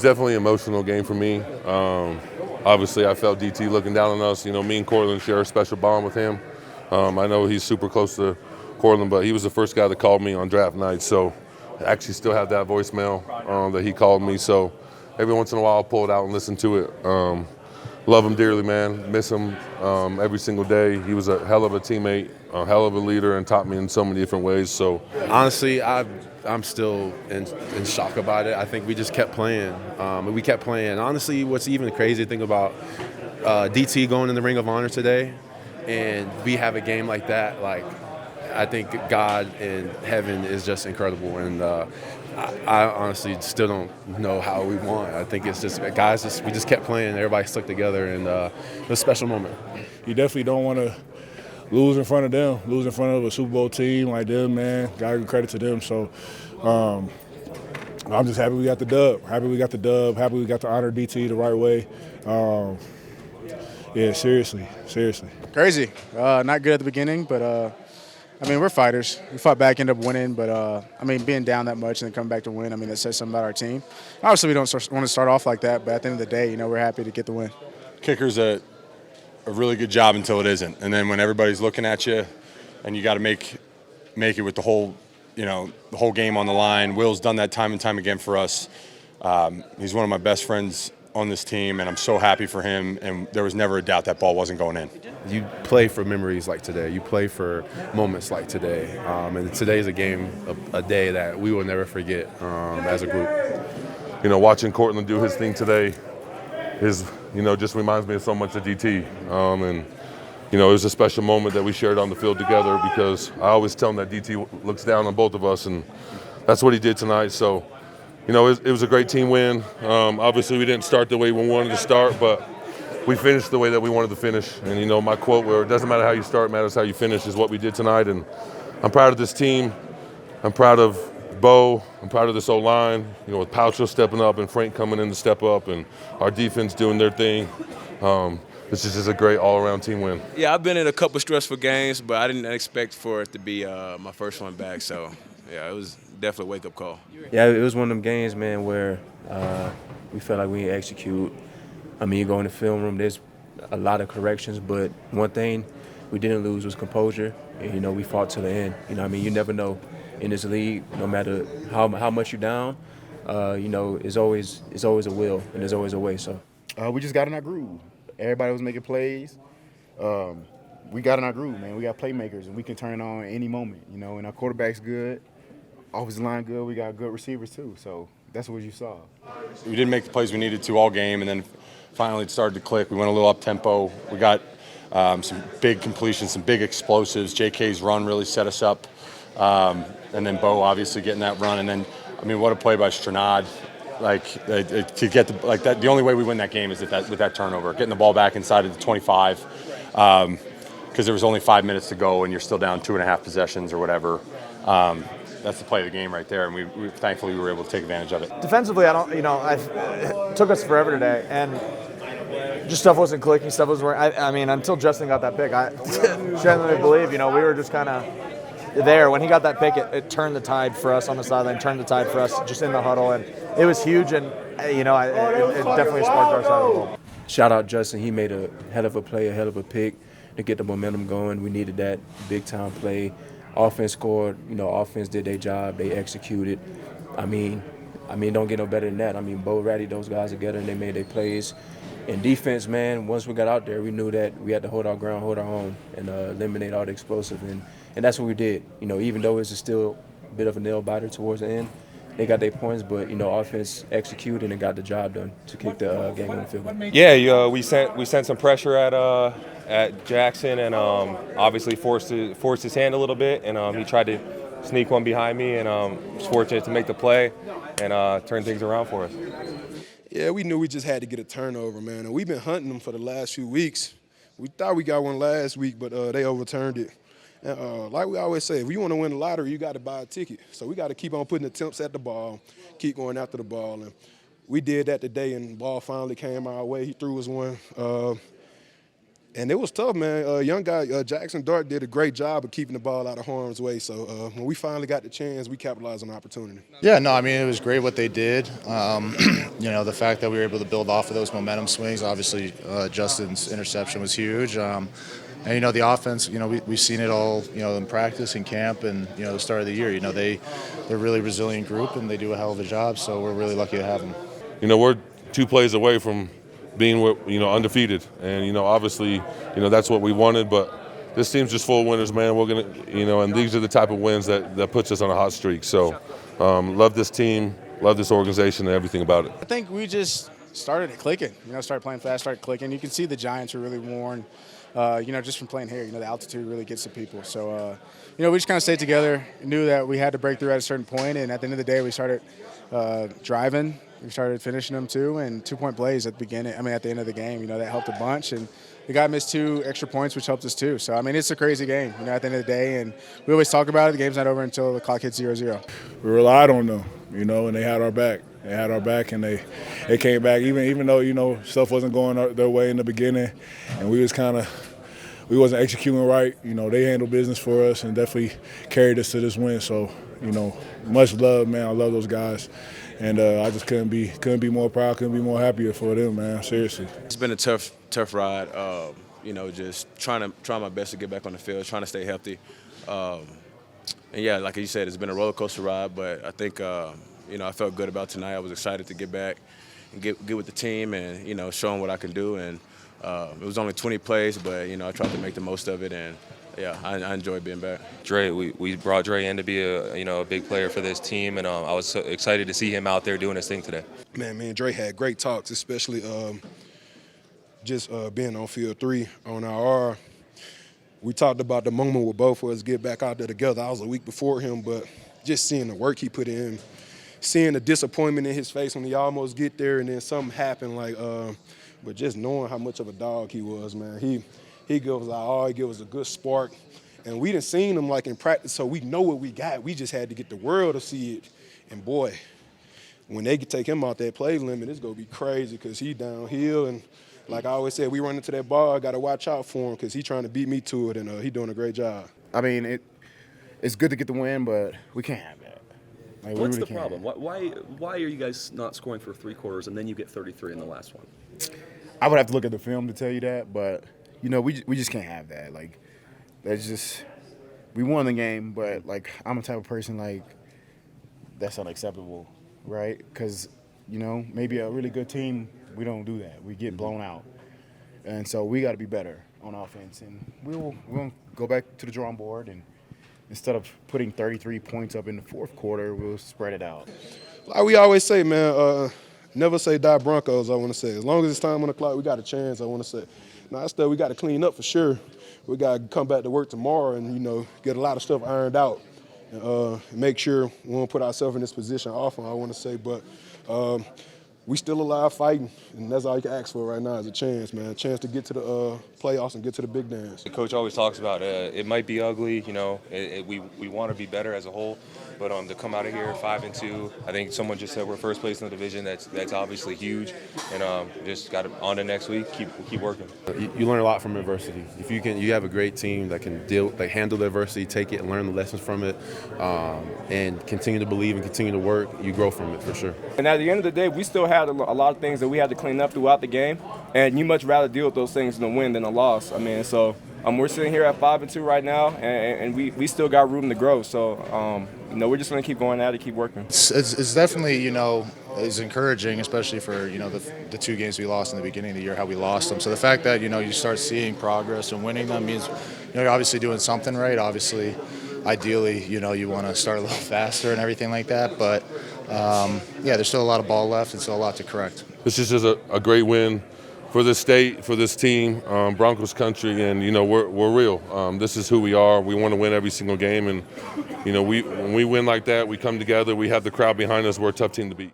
definitely an emotional game for me. Obviously, I felt DT looking down on us. You know, me and Cortland share a special bond with him. I know he's super close to Cortland, but he was the first guy that called me on draft night. So I actually still have that voicemail that he called me. So every once in a while I'll pull it out and listen to it. Love him dearly, man. Miss him every single day. He was a hell of a teammate, a hell of a leader, and taught me in so many different ways. So honestly, I'm still in shock about it. I think we just kept playing. We kept playing. Honestly, what's even crazy to think about DT going in the Ring of Honor today, and we have a game like that. Like, I think God in heaven is just incredible, and I honestly still don't know how we won. I think it's just guys. We just kept playing. Everybody stuck together, and it was a special moment. You definitely don't want to lose in front of them, lose in front of a Super Bowl team like them, man. Gotta give credit to them. So I'm just happy we got the dub. Happy we got to honor DT the right way. Yeah, seriously. Crazy. Not good at the beginning, but I mean, we're fighters. We fought back, ended up winning, but I mean, being down that much and then coming back to win, I mean, that says something about our team. Obviously, we don't want to start off like that, but at the end of the day, you know, we're happy to get the win. Kicker's a really good job until it isn't, and then when everybody's looking at you, and you got to make it with the whole game on the line. Will's done that time and time again for us. He's one of my best friends on this team, and I'm so happy for him, and there was never a doubt that ball wasn't going in. You play for memories like today. You play for moments like today. And today's a game, a day that we will never forget as a group. You know, watching Cortland do his thing today just reminds me of so much of DT. And, you know, it was a special moment that we shared on the field together because I always tell him that DT looks down on both of us, and that's what he did tonight. So, you know, it was a great team win. Obviously, we didn't start the way we wanted to start, but we finished the way that we wanted to finish. And, you know, my quote where it doesn't matter how you start, it matters how you finish is what we did tonight. And I'm proud of this team. I'm proud of Bo. I'm proud of this O-line, you know, with Poucho stepping up and Frank coming in to step up and our defense doing their thing. This is just a great all-around team win. Yeah, I've been in a couple stressful games, but I didn't expect for it to be my first one back. So, yeah, it was definitely a wake-up call. Yeah, it was one of them games, man, where we felt like we didn't execute. I mean, you go in the film room, there's a lot of corrections, but one thing we didn't lose was composure. And, you know, we fought to the end. You know what I mean? You never know in this league, no matter how much you're down, you know, it's always a will and there's always a way. So we just got in our groove. Everybody was making plays. We got in our groove, man. We got playmakers, and we can turn on any moment, you know, and our quarterback's good. Offensive line good. We got good receivers, too. So that's what you saw. We didn't make the plays we needed to all game, and then finally it started to click. We went a little up-tempo. We got some big completions, some big explosives. JK's run really set us up. And then Bo obviously getting that run. And then, I mean, what a play by Stranad. Like, to get that, the only way we win that game is with that turnover, getting the ball back inside of the 25. Because there was only 5 minutes to go and you're still down 2.5 possessions or whatever. That's the play of the game right there, and we thankfully we were able to take advantage of it. Defensively, it took us forever today, and just stuff wasn't clicking, stuff wasn't working. I mean, until Justin got that pick, I genuinely believe, you know, we were just kind of there. When he got that pick, it turned the tide for us on the sideline, turned the tide for us just in the huddle, and it was huge, and, you know, it definitely sparked our side of the ball. Shout out Justin. He made a hell of a play, a hell of a pick to get the momentum going. We needed that big-time play. Offense scored, you know, offense did their job, they executed. I mean, don't get no better than that. I mean, Bo rallied those guys together and they made their plays. In defense, man, once we got out there, we knew that we had to hold our ground, hold our own, and eliminate all the explosive. And that's what we did. You know, even though it was still a bit of a nail-biter towards the end, they got their points, but, you know, offense executed and got the job done to kick the game on the field. Yeah, we sent some pressure at Jackson, and obviously forced his hand a little bit, and he tried to sneak one behind me, and was fortunate to make the play and turn things around for us. Yeah, we knew we just had to get a turnover, man, and we've been hunting them for the last few weeks. We thought we got one last week, but they overturned it. And, like we always say, if you want to win the lottery, you got to buy a ticket. So we got to keep on putting attempts at the ball, keep going after the ball, and we did that today, and the ball finally came our way. He threw us one. And it was tough, man. Young guy Jackson Dart did a great job of keeping the ball out of harm's way. So when we finally got the chance, we capitalized on the opportunity. Yeah, no, I mean, it was great what they did. The fact that we were able to build off of those momentum swings, obviously Justin's interception was huge. And, the offense, we've seen it all, in practice, in camp, and, the start of the year. They're a really resilient group, and they do a hell of a job, so we're really lucky to have them. We're 2 plays away from being undefeated, and obviously that's what we wanted, but this team's just full of winners, man. We're gonna and these are the type of wins that puts us on a hot streak. So love this team, love this organization, and everything about it. I think we just started clicking, started playing fast, started clicking. You can see the Giants were really worn, just from playing here. The altitude really gets to people. So we just kind of stayed together, knew that we had to break through at a certain point, and at the end of the day we started driving. We started finishing them too, and 2-point plays at the end of the game. That helped a bunch, and the guy missed 2 extra points, which helped us too. So it's a crazy game, at the end of the day, and we always talk about it. The game's not over until the clock hits 0-0. We relied on them, and they had our back. They had our back, and they came back, even though stuff wasn't going their way in the beginning, and we wasn't executing right. They handled business for us and definitely carried us to this win. So much love, man. I love those guys. And I just couldn't be more proud, couldn't be more happier for them, man. Seriously. It's been a tough ride. Just trying my best to get back on the field, trying to stay healthy. And yeah, like you said, it's been a roller coaster ride. But I think I felt good about tonight. I was excited to get back and get with the team and show them what I can do. And it was only 20 plays, but I tried to make the most of it. And yeah, I enjoyed being back. Dre, we brought Dre in to be a big player for this team, and I was so excited to see him out there doing his thing today. Man, Dre had great talks, especially just being on field 3 on our R. We talked about the moment where both of us get back out there together. I was a week before him, but just seeing the work he put in, seeing the disappointment in his face when he almost get there and then something happened, but just knowing how much of a dog he was, man. He gives us all. He gives us a good spark. And we done seen him in practice, so we know what we got. We just had to get the world to see it. And boy, when they take him out that play limit, it's going to be crazy because he downhill. And like I always said, we run into that ball, I got to watch out for him because he's trying to beat me to it, and he's doing a great job. It's good to get the win, but we can't have that. What's the problem? Why are you guys not scoring for 3 quarters and then you get 33 in the last one? I would have to look at the film to tell you that, but we just can't have that. That's just we won the game, but I'm the type of person that's unacceptable, right? Because maybe a really good team, we don't do that. We get blown out, and so we got to be better on offense, and we'll go back to the drawing board, and instead of putting 33 points up in the 4th quarter, we'll spread it out. Like we always say, man, never say die Broncos, I want to say. As long as it's time on the clock, we got a chance, I want to say. Now, stuff we got to clean up for sure. We got to come back to work tomorrow and, get a lot of stuff ironed out and make sure we won't put ourselves in this position often, I want to say. But we still alive fighting, and that's all you can ask for right now is a chance, man. A chance to get to the playoffs and get to the big dance. The coach always talks about it might be ugly, we want to be better as a whole, but to come out of here 5-2, I think someone just said we're first place in the division. That's obviously huge, and just got on to next week. Keep working. You learn a lot from adversity. If you have a great team that can handle the adversity, take it and learn the lessons from it, and continue to believe and continue to work, you grow from it for sure. And at the end of the day, we still had a lot of things that we had to clean up throughout the game, and you much rather deal with those things in a win than a loss. So we're sitting here at 5-2 right now, and we still got room to grow. So we're just going to keep going at it, keep working. It's definitely is encouraging, especially for the 2 games we lost in the beginning of the year, how we lost them. So the fact that you start seeing progress and winning them means you're obviously doing something right. Obviously, ideally, you want to start a little faster and everything like that. But there's still a lot of ball left and still a lot to correct. This is just a great win for this state, for this team, Broncos country, and we're real. This is who we are. We want to win every single game, and when we win like that, we come together. We have the crowd behind us. We're a tough team to beat.